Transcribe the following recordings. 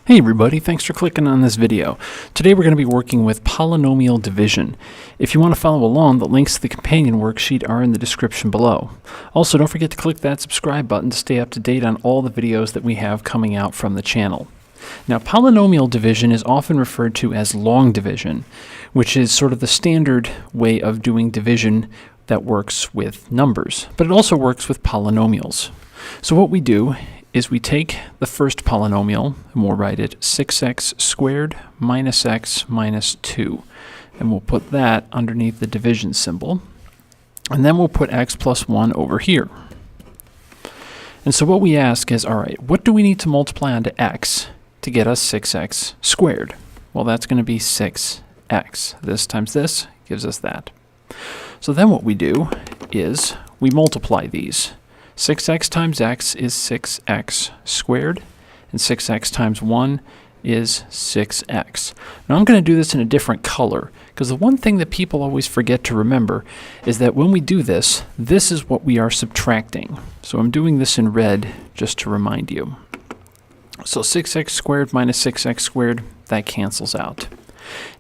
Hey everybody, thanks for clicking on this video. Today we're going to be working with polynomial division. If you want to follow along, the links to the companion worksheet are in the description below. Also, don't forget to click that subscribe button to stay up to date on all the videos that we have coming out from the channel. Now, polynomial division is often referred to as long division, which is sort of the standard way of doing division that works with numbers, but it also works with polynomials. So what we do is we take the first polynomial and we'll write it 6x squared minus x minus 2. And we'll put that underneath the division symbol. And then we'll put x plus 1 over here. And so what we ask is, all right, what do we need to multiply onto x to get us 6x squared? Well, that's going to be 6x. This times this gives us that. So then what we do is we multiply these. 6x times x is 6x squared, and 6x times 1 is 6x. Now I'm going to do this in a different color, because the one thing that people always forget to remember is that when we do this, this is what we are subtracting. So I'm doing this in red just to remind you. So 6x squared minus 6x squared, that cancels out.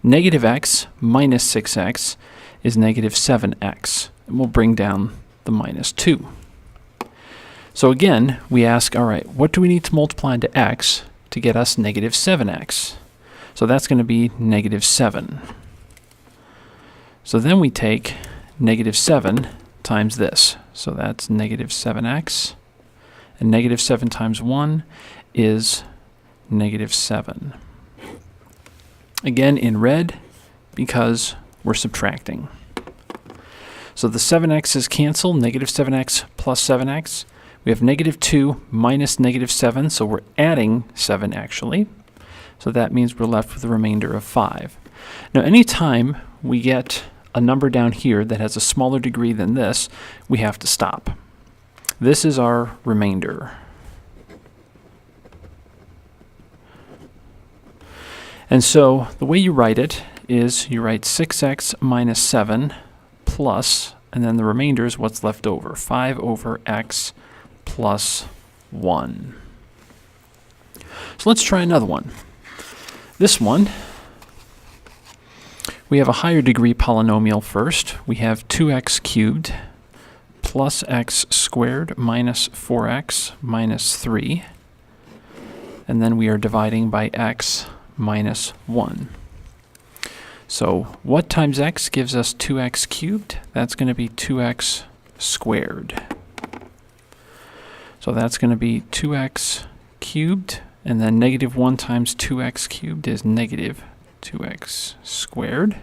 Negative x minus 6x is negative 7x, and we'll bring down the minus 2. So again, we ask, all right, what do we need to multiply into x to get us negative 7x? So that's going to be negative 7. So then we take negative 7 times this. So that's negative 7x. And negative 7 times 1 is negative 7. Again, in red, because we're subtracting. So the 7x's cancel, negative 7x plus 7x. We have negative 2 minus negative 7, so we're adding 7 actually. So that means we're left with a remainder of 5. Now anytime we get a number down here that has a smaller degree than this, we have to stop. This is our remainder. And so the way you write it is you write 6x minus 7 plus, and then the remainder is what's left over, 5 over x plus 1. So let's try another one. This one, we have a higher degree polynomial first. We have 2x cubed plus x squared minus 4x minus 3. And then we are dividing by x minus 1. So what times x gives us 2x cubed? That's going to be 2x squared. So that's going to be 2x cubed, and then negative 1 times 2x cubed is negative 2x squared.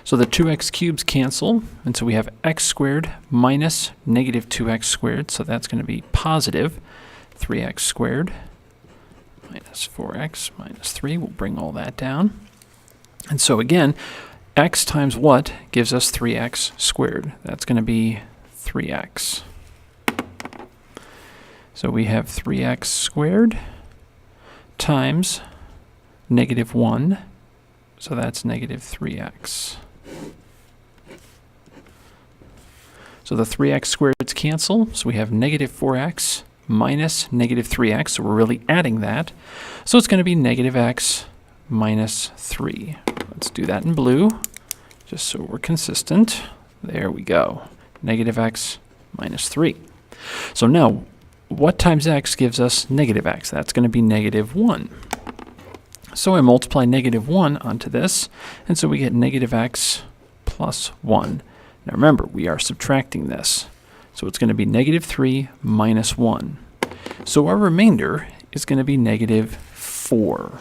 So the 2x cubes cancel, and so we have x squared minus negative 2x squared, so that's going to be positive 3x squared minus 4x minus 3. We'll bring all that down. And so again, x times what gives us 3x squared? That's going to be 3x. So we have 3x squared times negative 1, so that's negative 3x. So the 3x squareds cancel, so we have negative 4x minus negative 3x, so we're really adding that. So it's going to be negative x minus 3. Let's do that in blue, just so we're consistent. There we go. Negative x minus 3. So now, what times x gives us negative x? That's going to be negative 1. So I multiply negative 1 onto this, and so we get negative x plus 1. Now remember, we are subtracting this. So it's going to be negative 3 minus 1. So our remainder is going to be negative 4.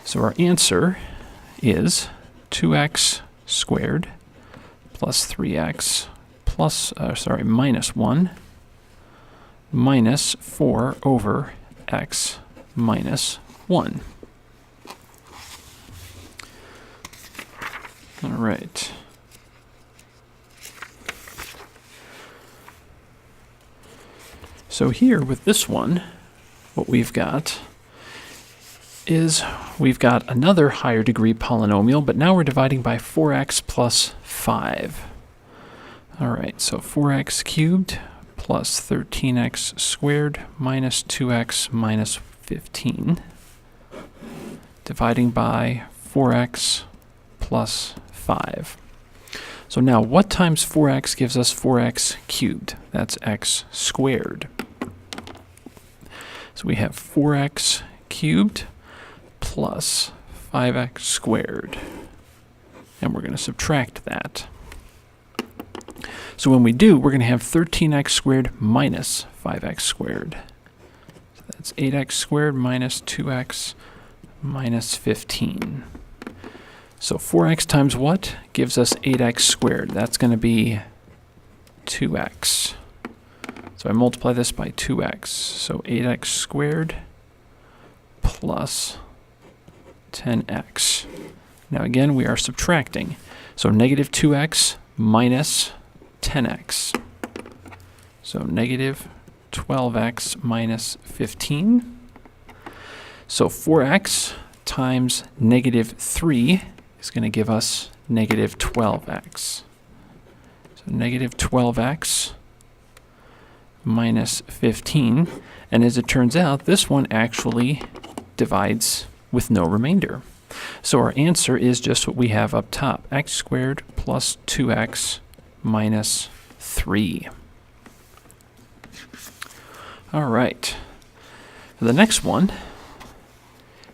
So our answer is 2x squared plus 3x plus, minus 1 minus 4 over x minus 1. All right. So here with this one, what we've got is we've got another higher degree polynomial, but now we're dividing by 4x plus 5. All right, so 4x cubed plus 13x squared minus 2x minus 15, dividing by 4x plus 5. So now what times 4x gives us 4x cubed? That's x squared. So we have 4x cubed plus 5x squared. And we're going to subtract that. So when we do, we're going to have 13x squared minus 5x squared. So that's 8x squared minus 2x minus 15. So 4x times what gives us 8x squared? That's going to be 2x. So I multiply this by 2x. So 8x squared plus 10x. Now again, we are subtracting. So negative 2x minus 10x. So negative 12x minus 15. So 4x times negative 3 is going to give us negative 12x. So negative 12x minus 15. And as it turns out, this one actually divides with no remainder. So our answer is just what we have up top, x squared plus 2x minus 3. All right. The next one,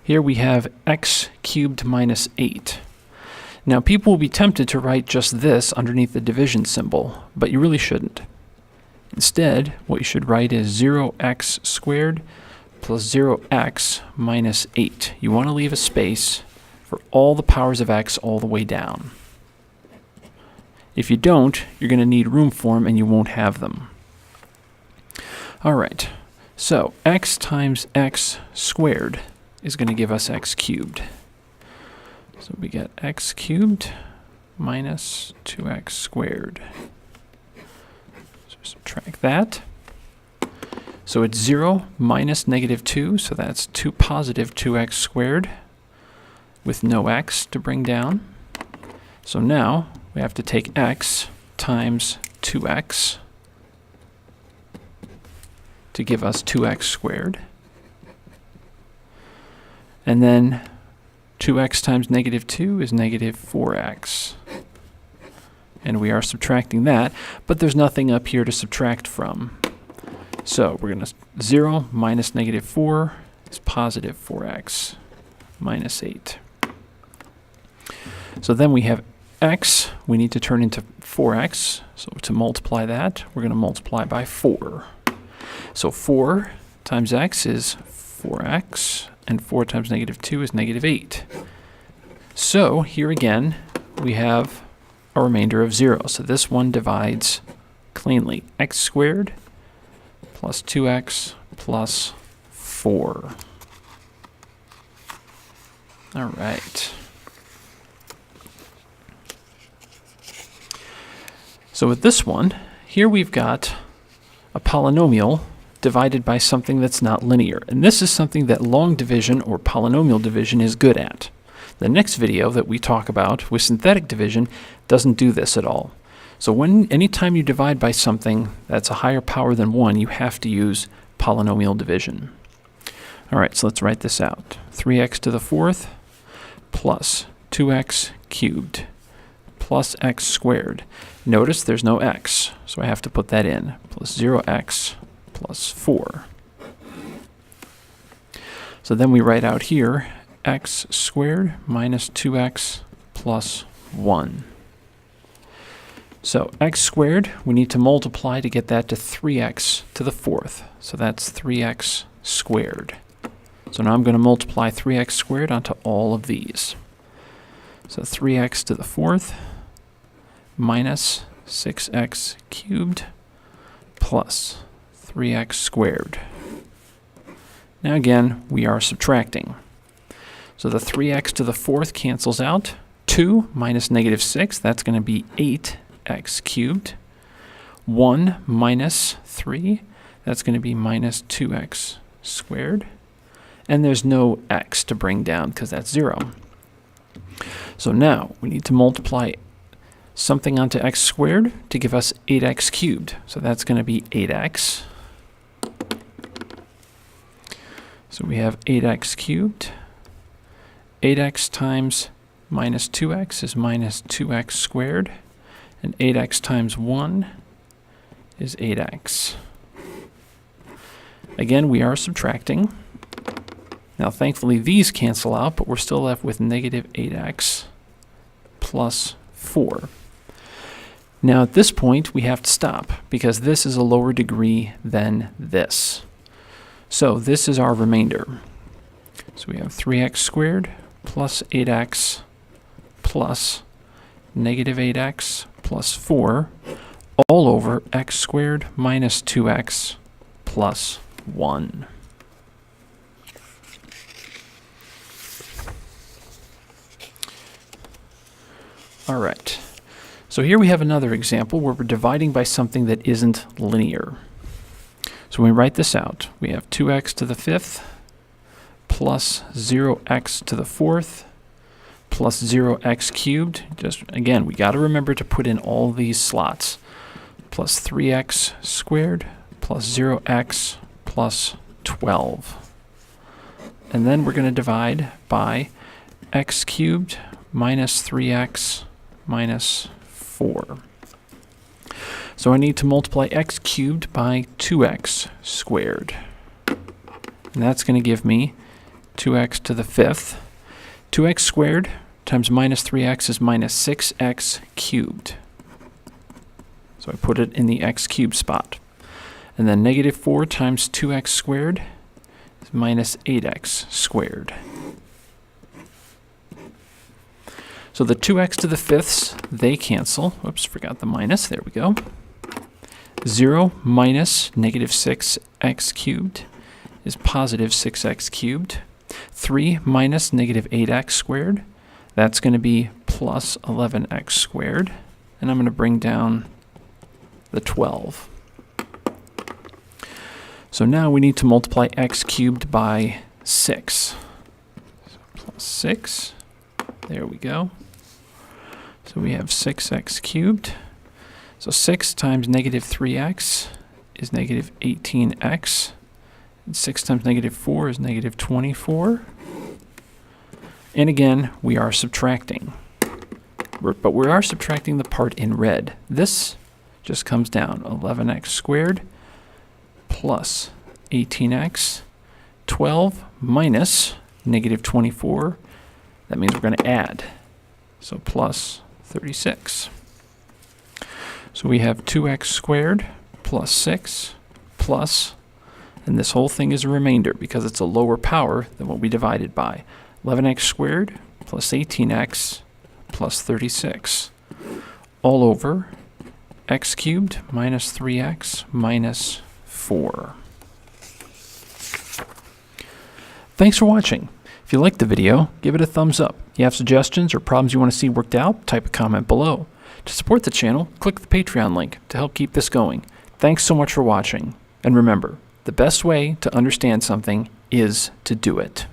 here we have x cubed minus 8. Now people will be tempted to write just this underneath the division symbol, but you really shouldn't. Instead, what you should write is 0x squared plus 0x minus 8. You want to leave a space for all the powers of x all the way down. If you don't, you're going to need room for them and you won't have them. All right, so x times x squared is going to give us x cubed. So we get x cubed minus 2x squared. So subtract that. So it's 0 minus negative 2, so that's 2 positive 2x squared with no x to bring down. So now we have to take x times 2x to give us 2x squared. And then 2x times negative 2 is negative 4x. And we are subtracting that, but there's nothing up here to subtract from. So we're going to 0 minus negative 4 is positive 4x minus 8. So then we have x, we need to turn into 4x. So to multiply that, we're going to multiply by 4. So 4 times x is 4x, and 4 times negative 2 is negative 8. So here again, we have a remainder of 0. So this one divides cleanly. X squared plus 2x plus 4. All right. So with this one, here we've got a polynomial divided by something that's not linear. And this is something that long division or polynomial division is good at. The next video that we talk about with synthetic division doesn't do this at all. So anytime you divide by something that's a higher power than 1, you have to use polynomial division. All right, so let's write this out. 3x to the 4th plus 2x cubed plus x squared. Notice there's no x, so I have to put that in, plus 0x plus 4. So then we write out here x squared minus 2x plus 1. So x squared, we need to multiply to get that to 3x to the 4th. So that's 3x squared. So now I'm going to multiply 3x squared onto all of these. So 3x to the 4th minus 6x cubed plus 3x squared. Now again, we are subtracting. So the 3x to the 4th cancels out. 2 minus negative 6, that's going to be 8x cubed. 1 minus 3, that's going to be minus 2x squared. And there's no x to bring down because that's 0. So now we need to multiply something onto x squared to give us 8x cubed. So that's going to be 8x. So we have 8x cubed. 8x times minus 2x is minus 2x squared. And 8x times 1 is 8x. Again, we are subtracting. Now, thankfully, these cancel out, but we're still left with negative 8x plus 4. Now, at this point, we have to stop because this is a lower degree than this. So this is our remainder. So we have 3x squared plus 8x plus negative 8x plus 4 all over x squared minus 2x plus 1. All right. So here we have another example where we're dividing by something that isn't linear. So when we write this out, we have 2x to the 5th plus 0x to the 4th plus 0x cubed. Just again, we got to remember to put in all these slots. Plus 3x squared plus 0x plus 12. And then we're going to divide by x cubed minus 3x minus 4. So I need to multiply x cubed by 2x squared. And that's going to give me 2x to the 5th. 2x squared times minus 3x is minus 6x cubed. So I put it in the x cubed spot. And then negative 4 times 2x squared is minus 8x squared. So the 2x to the 5ths, they cancel. Whoops, forgot the minus. There we go. 0 minus negative 6x cubed is positive 6x cubed. 3 minus negative 8x squared, that's going to be plus 11x squared. And I'm going to bring down the 12. So now we need to multiply x cubed by 6. So plus 6. There we go. So we have 6x cubed. So 6 times negative 3x is negative 18x. And 6 times negative 4 is negative 24. And again, we are subtracting. But we are subtracting the part in red. This just comes down. 11x squared plus 18x. 12 minus negative 24. That means we're going to add. So plus 36. So we have 2x squared plus 6 plus, and this whole thing is a remainder because it's a lower power than what we divided by. 11x squared plus 18x plus 36 all over x cubed minus 3x minus 4. Thanks for watching. If you liked the video, give it a thumbs up. If you have suggestions or problems you want to see worked out, type a comment below. To support the channel, click the Patreon link to help keep this going. Thanks so much for watching. And remember, the best way to understand something is to do it.